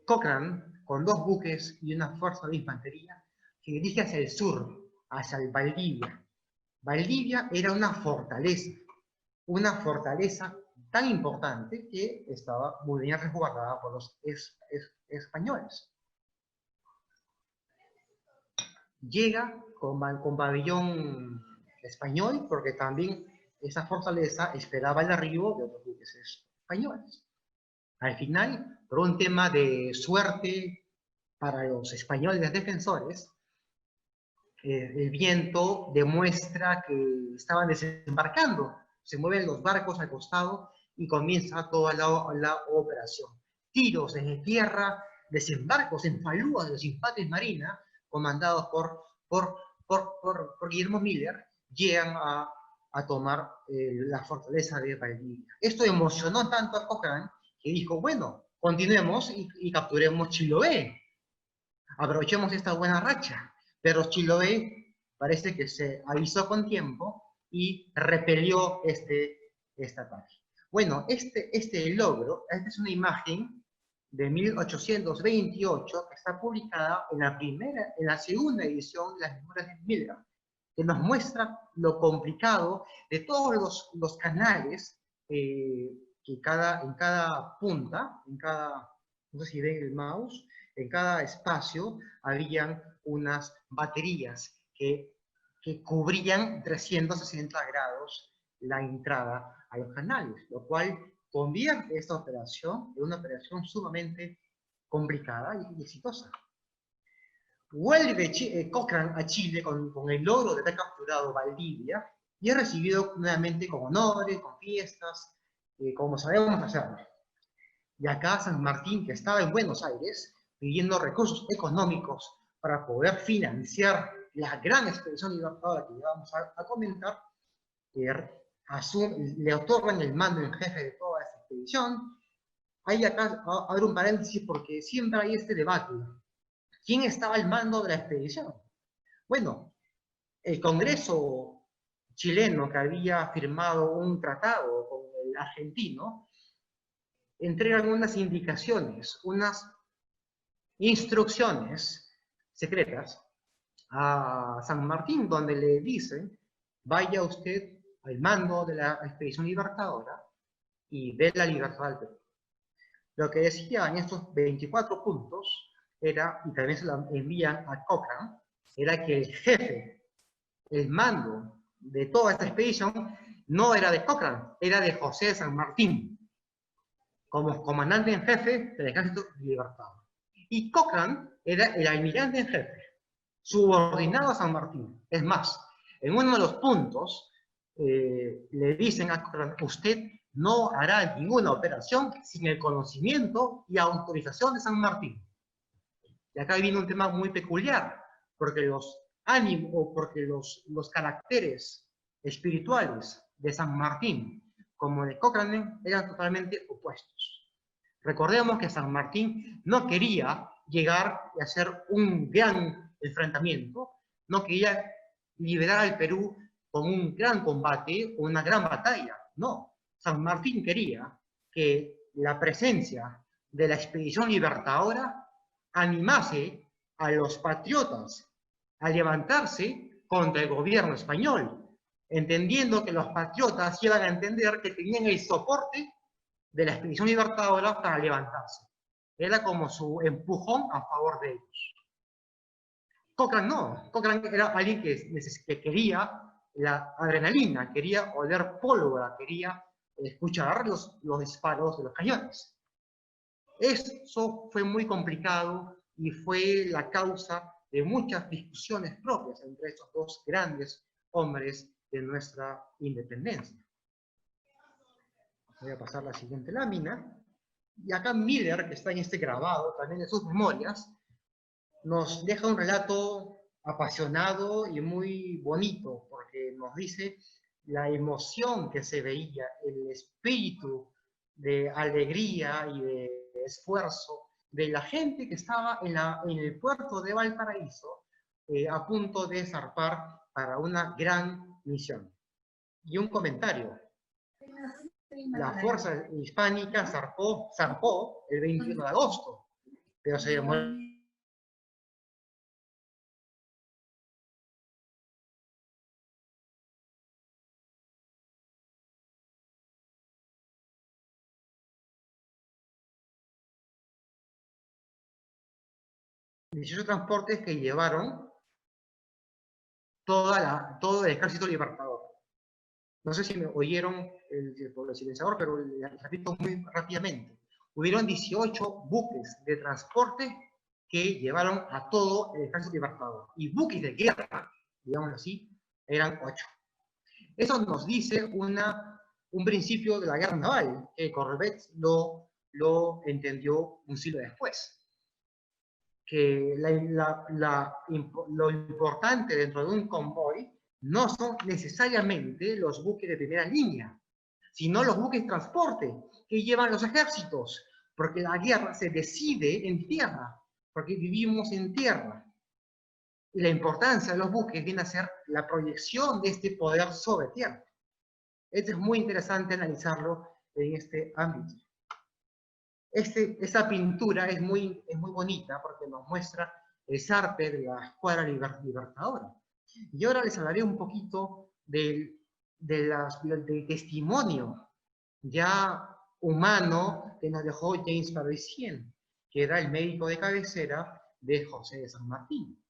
Cochrane, con 2 buques y una fuerza de infantería, se dirige hacia el sur, hacia el Valdivia. Valdivia era una fortaleza tan importante que estaba muy bien resguardada por los españoles. llega con pabellón español, porque también esa fortaleza esperaba el arribo de otros buques españoles. Al final, por un tema de suerte para los españoles defensores, el viento demuestra que estaban desembarcando. Se mueven los barcos al costado y comienza toda la operación. Tiros desde tierra, desembarcos en falúas de los infantes marina, comandados por Guillermo Miller, llegan a tomar la fortaleza de Valdivia. Esto emocionó tanto a Cochrane que dijo, bueno, continuemos y capturemos Chiloé. Aprovechemos esta buena racha. Pero Chiloé parece que se avisó con tiempo y repelió este ataque. Bueno, este logro, esta es una imagen de 1828 que está publicada en la segunda edición de las Memorias de Miller, que nos muestra lo complicado de todos los canales que en cada punta, no sé si ven el mouse, en cada espacio habían unas baterías que cubrían 360 grados la entrada a los canales, lo cual convierte esta operación en una operación sumamente complicada y exitosa. Vuelve Cochrane a Chile con el logro de haber capturado Valdivia y es recibido nuevamente con honores, con fiestas, como sabemos hacerlo. Y acá San Martín, que estaba en Buenos Aires, pidiendo recursos económicos para poder financiar la gran expedición libertadora que ya vamos a comentar, le otorgan el mando en jefe de toda esta expedición. Hay acá, abro un paréntesis porque siempre hay este debate. ¿Quién estaba al mando de la expedición? Bueno, el Congreso chileno, que había firmado un tratado con el argentino, entregan unas indicaciones, unas instrucciones secretas a San Martín, donde le dicen, vaya usted al mando de la expedición libertadora y dé la libertad al Perú. Lo que decía en estos 24 puntos era, y también se lo envían a Cochrane, era que el jefe, el mando de toda esta expedición no era de Cochrane, era de José de San Martín, como comandante en jefe del ejército libertador. Y Cochrane era el almirante en jefe, subordinado a San Martín. Es más, en uno de los puntos le dicen a Cochrane, usted no hará ninguna operación sin el conocimiento y autorización de San Martín. Y acá viene un tema muy peculiar, porque los ánimos, porque los caracteres espirituales de San Martín como de Cochrane eran totalmente opuestos. Recordemos que San Martín no quería llegar y hacer un gran enfrentamiento, no quería liberar al Perú con un gran combate, una gran batalla, no. San Martín quería que la presencia de la expedición libertadora animase a los patriotas a levantarse contra el gobierno español, entendiendo que los patriotas iban a entender que tenían el soporte de la expedición libertadora para levantarse. Era como su empujón a favor de ellos. Cochrane no. Cochrane era alguien que quería la adrenalina, quería oler pólvora, quería escuchar los disparos de los cañones. Eso fue muy complicado y fue la causa de muchas discusiones propias entre estos dos grandes hombres de nuestra independencia. Voy a pasar la siguiente lámina. Y acá Miller, que está en este grabado, también en sus memorias, nos deja un relato apasionado y muy bonito, porque nos dice la emoción que se veía, el espíritu de alegría y de esfuerzo de la gente que estaba en el puerto de Valparaíso, a punto de zarpar para una gran misión. Y un comentario. La fuerza hispánica zarpó el 21 de agosto, pero se demoró 18 transportes que llevaron todo el ejército libertador. No sé si me oyeron por el silenciador, pero repito muy rápidamente. Hubieron 18 buques de transporte que llevaron a todo el ejército libertador. Y buques de guerra, digamos así, eran 8. Eso nos dice un principio de la guerra naval, que Corvet lo entendió un siglo después. Que lo importante dentro de un convoy no son necesariamente los buques de primera línea, sino los buques de transporte que llevan los ejércitos, porque la guerra se decide en tierra, porque vivimos en tierra. Y la importancia de los buques viene a ser la proyección de este poder sobre tierra. Esto es muy interesante analizarlo en este ámbito. Esta pintura es muy bonita porque nos muestra el zarpe de la escuadra libertadora. Y ahora les hablaré un poquito del testimonio ya humano que nos dejó James Parisien, que era el médico de cabecera de José de San Martín.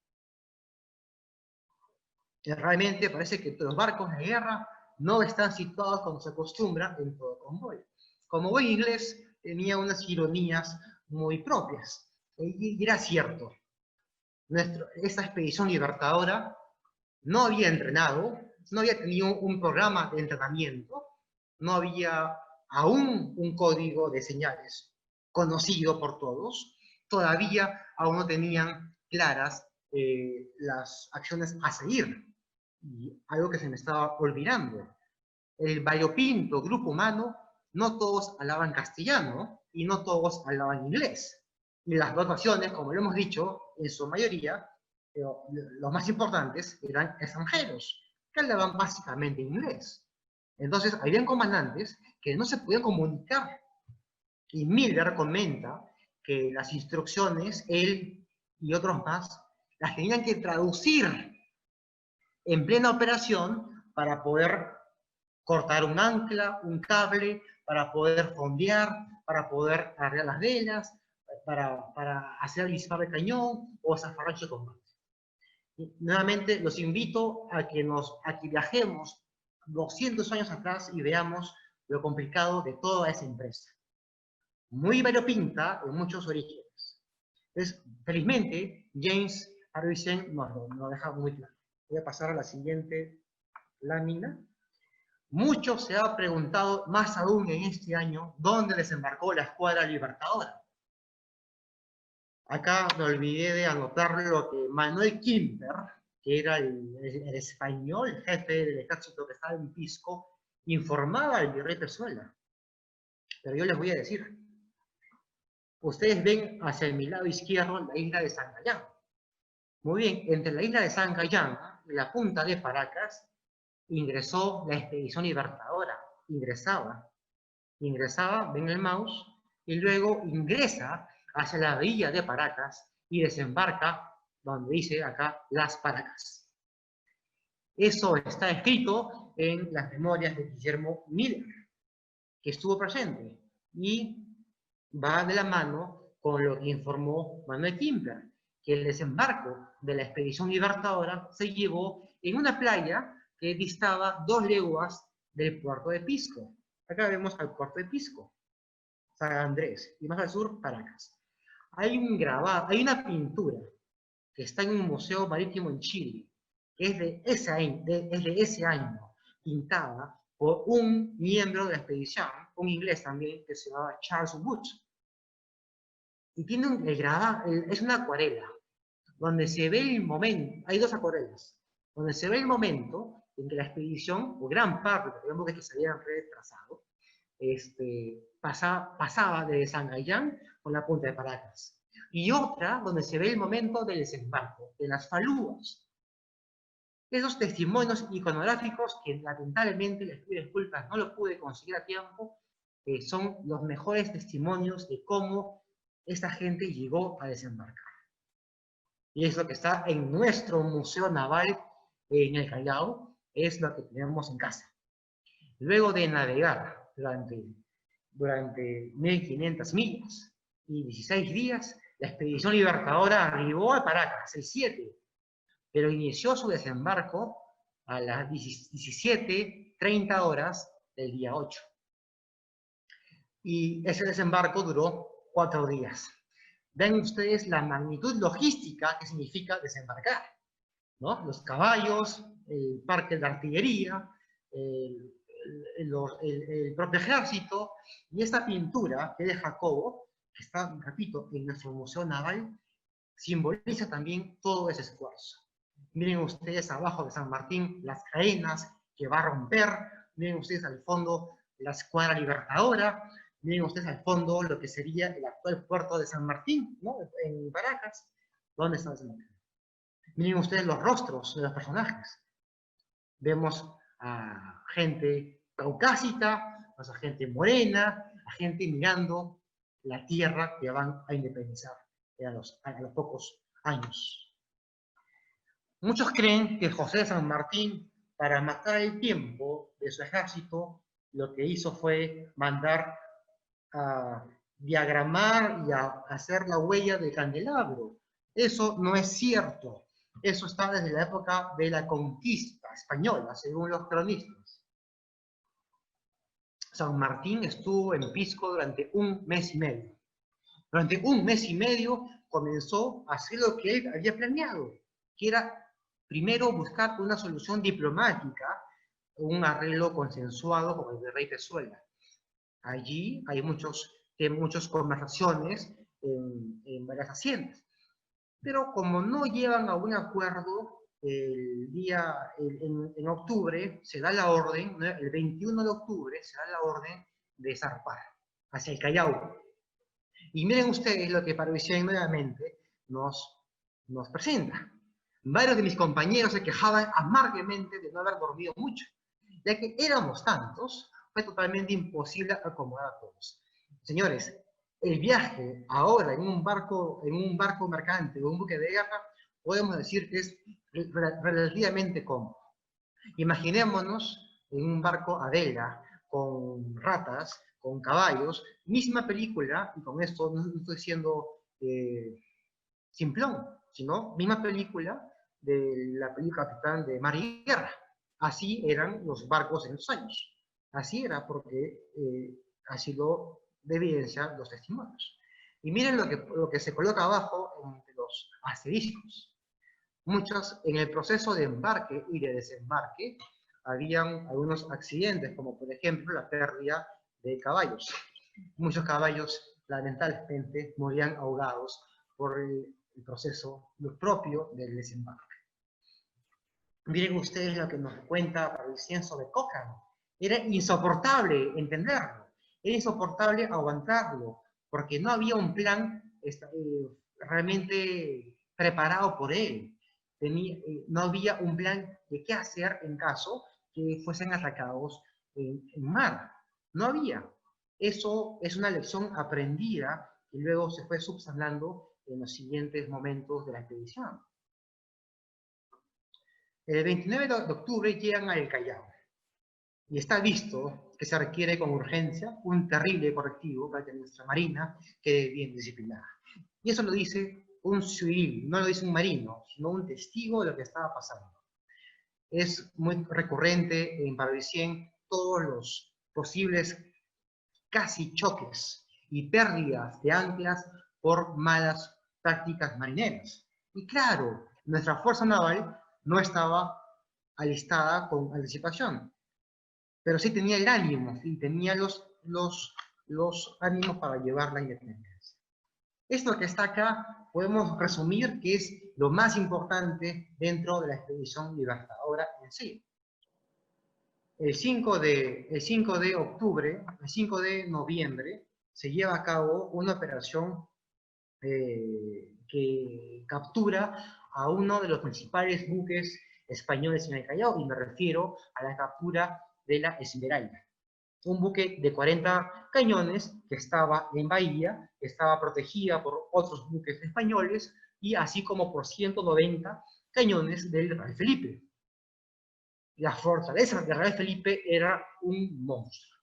Realmente parece que los barcos de guerra no están situados como se acostumbra en todo convoy. Como buen inglés, tenía unas ironías muy propias. Y era cierto. Esta expedición libertadora no había entrenado, no había tenido un programa de entrenamiento, no había aún un código de señales conocido por todos, todavía aún no tenían claras las acciones a seguir. Y algo que se me estaba olvidando. El variopinto grupo humano, no todos hablaban castellano y no todos hablaban inglés. Y las dos naciones, como lo hemos dicho, en su mayoría, los más importantes eran extranjeros, que hablaban básicamente inglés. Entonces, habían comandantes que no se podían comunicar. Y Miller comenta que las instrucciones, él y otros más, las tenían que traducir en plena operación para poder cortar un ancla, un cable, para poder fondear, para poder arreglar las velas, para hacer el disparo de cañón o zafarrancho de combate. Y nuevamente los invito a que viajemos 200 años atrás y veamos lo complicado de toda esa empresa. Muy variopinta en muchos orígenes. Entonces, felizmente, James Parisien nos lo deja muy claro. Voy a pasar a la siguiente lámina. Mucho se ha preguntado, más aún en este año, dónde desembarcó la escuadra libertadora. Acá me olvidé de anotar lo que Manuel Quimper, que era el español, el jefe del ejército que estaba en Pisco, informaba al virrey Pezuela. Pero yo les voy a decir, ustedes ven hacia mi lado izquierdo la isla de San Gallán. Muy bien, entre la isla de San Gallán y la punta de Paracas, ingresó la expedición libertadora. Ingresaba, ven el mouse, y luego ingresa hacia la bahía de Paracas y desembarca donde dice acá Las Paracas. Eso está escrito en las memorias de Guillermo Miller, que estuvo presente, y va de la mano con lo que informó Manuel Quimper, que el desembarco de la expedición libertadora se llevó en una playa que distaba 2 leguas del puerto de Pisco. Acá vemos al puerto de Pisco, San Andrés, y más al sur, Paracas. Hay una pintura que está en un museo marítimo en Chile, que es de ese año, pintada por un miembro de la expedición, un inglés también, que se llamaba Charles Wood. Y tiene es una acuarela, donde se ve el momento, hay 2 acuarelas, donde se ve el momento en que la expedición, o gran parte, porque que se habían retrasado, pasaba de San Gallán con la punta de Paracas. Y otra donde se ve el momento del desembarco, de las falúas. Esos testimonios iconográficos que lamentablemente, les pido disculpas, no lo pude conseguir a tiempo, son los mejores testimonios de cómo esta gente llegó a desembarcar. Y es lo que está en nuestro Museo Naval en el Callao, es lo que tenemos en casa. Luego de navegar durante 1500 millas y 16 días, la expedición libertadora arribó a Paracas el 7, pero inició su desembarco a las 17:30 horas del día 8. Y ese desembarco duró 4 días. Ven ustedes la magnitud logística que significa desembarcar, ¿no? Los caballos, el parque de artillería, el propio ejército, y esta pintura que es de Jacobo, que está, repito, en nuestro Museo Naval, simboliza también todo ese esfuerzo. Miren ustedes abajo de San Martín las cadenas que va a romper, miren ustedes al fondo la escuadra libertadora, miren ustedes al fondo lo que sería el actual puerto de San Martín, ¿no? En Paracas. ¿Dónde está San Martín? Miren ustedes los rostros de los personajes. Vemos a gente caucásica, a gente morena, a gente mirando la tierra que van a independizar a los pocos años. Muchos creen que José de San Martín, para matar el tiempo de su ejército, lo que hizo fue mandar a diagramar y a hacer la huella del candelabro. Eso no es cierto. Eso está desde la época de la conquista española, según los cronistas. San Martín estuvo en Pisco durante 1 mes y medio. Durante 1 mes y medio comenzó a hacer lo que él había planeado, que era primero buscar una solución diplomática, un arreglo consensuado con el virrey Pezuela. Allí hay muchas conversaciones en varias haciendas. Pero como no llegan a un acuerdo, en octubre se da la orden, ¿no? El 21 de octubre se da la orden de zarpar hacia el Callao. Y miren ustedes lo que Paravicien nuevamente nos presenta. Varios de mis compañeros se quejaban amargamente de no haber dormido mucho, ya que éramos tantos, fue totalmente imposible acomodar a todos. Señores, el viaje ahora en un barco mercante o un buque de guerra, podemos decir que es relativamente cómodo. Imaginémonos en un barco a vela, con ratas, con caballos, misma película, y con esto no estoy siendo simplón, sino misma película de la película Capitán de Mar y Guerra. Así eran los barcos en esos años. Así era porque así lo de evidencia los testimonios. Y miren lo que se coloca abajo entre los asteriscos. Muchos, en el proceso de embarque y de desembarque, habían algunos accidentes, como por ejemplo la pérdida de caballos. Muchos caballos, lamentablemente, morían ahogados por el proceso propio del desembarque. Miren ustedes lo que nos cuenta Paravicien sobre Cochrane. Era insoportable entenderlo, era insoportable aguantarlo, porque no había un plan realmente preparado por él. No había un plan de qué hacer en caso que fuesen atacados en mar. No había. Eso es una lección aprendida y luego se fue subsanando en los siguientes momentos de la expedición. El 29 de octubre llegan a El Callao y está visto que se requiere con urgencia un terrible correctivo para que nuestra marina quede bien disciplinada. Y eso lo dice un civil, no lo dice un marino, sino un testigo de lo que estaba pasando. Es muy recurrente en Paravicien todos los posibles casi choques y pérdidas de anclas por malas tácticas marineras. Y claro, nuestra fuerza naval no estaba alistada con anticipación, pero sí tenía el ánimo, y tenía los ánimos para llevar la independencia. Esto que está acá podemos resumir que es lo más importante dentro de la expedición libertadora en sí. El 5 de octubre, el 5 de noviembre, se lleva a cabo una operación que captura a uno de los principales buques españoles en el Callao, y me refiero a la captura de la Esmeralda. Un buque de 40 cañones que estaba en Bahía, que estaba protegida por otros buques españoles, y así como por 190 cañones del Real Felipe. La fortaleza del Real Felipe era un monstruo.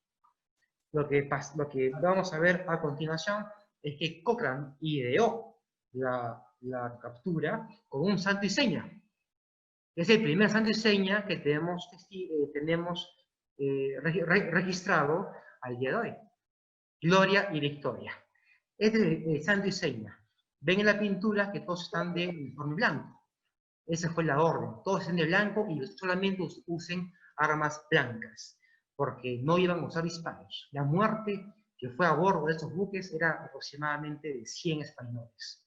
Lo que vamos a ver a continuación es que Cochrane ideó la captura con un santo y seña. Es el primer santo y seña que tenemos registrado al día de hoy. Gloria y victoria. Este es el santo y seña. Ven en la pintura que todos están de uniforme blanco. Esa fue la orden. Todos están de blanco y solamente usen armas blancas, porque no iban a usar disparos. La muerte que fue a bordo de estos buques era aproximadamente de 100 españoles.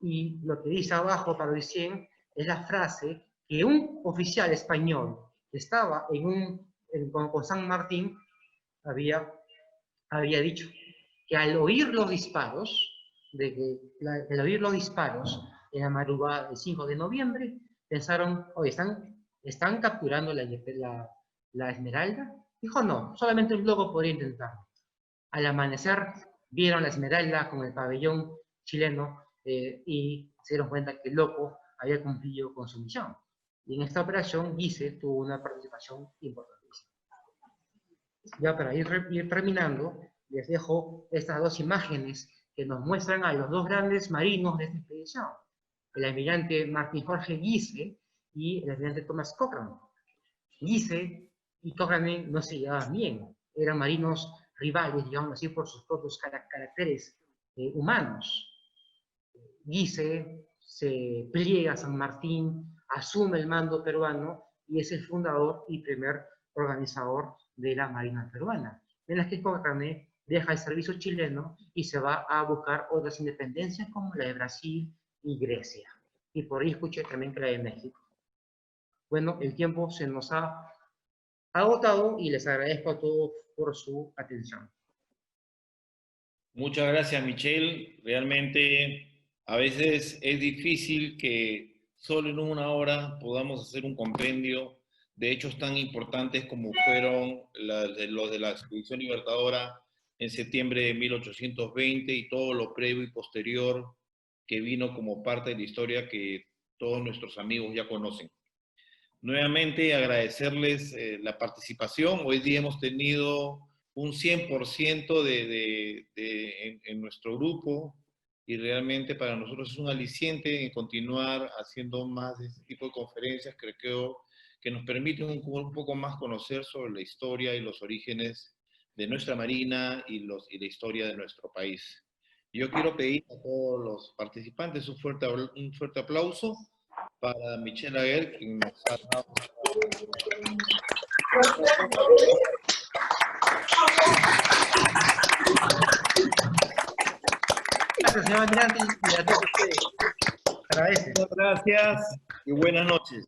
Y lo que dice abajo para los 100 es la frase que un oficial español que estaba con San Martín había dicho, que al oír los disparos, al oír los disparos en la madrugada del 5 de noviembre, pensaron, oye, ¿están capturando la Esmeralda? Dijo, no, solamente un loco podría intentarlo. Al amanecer, vieron la Esmeralda con el pabellón chileno y se dieron cuenta que el loco había cumplido con su misión. Y en esta operación, Guise tuvo una participación importantísima. Ya para ir terminando, les dejo estas dos imágenes que nos muestran a los dos grandes marinos de esta expedición, el almirante Martín Jorge Guise y el almirante Thomas Cochrane. Guise y Cochrane no se llevaban bien, eran marinos rivales, digamos así, por sus propios caracteres humanos. Guise se pliega a San Martín, asume el mando peruano y es el fundador y primer organizador de la Marina peruana, en la que Cochrane deja el servicio chileno y se va a buscar otras independencias como la de Brasil y Grecia. Y por ahí escuché también que la de México. Bueno, el tiempo se nos ha agotado y les agradezco a todos por su atención. Muchas gracias, Michelle. Realmente a veces es difícil que solo en una hora podamos hacer un compendio de hechos tan importantes como fueron los de la Expedición Libertadora en septiembre de 1820 y todo lo previo y posterior que vino como parte de la historia que todos nuestros amigos ya conocen. Nuevamente agradecerles la participación. Hoy día hemos tenido un 100% en nuestro grupo y realmente para nosotros es un aliciente en continuar haciendo más de este tipo de conferencias que creo que nos permiten un poco más conocer sobre la historia y los orígenes de nuestra Marina y la historia de nuestro país. Yo quiero pedir a todos los participantes un fuerte aplauso para Michelle Aguer, quien nos ha dado... Gracias, señor almirante, y a todos ustedes. Agradece. Muchas gracias y buenas noches.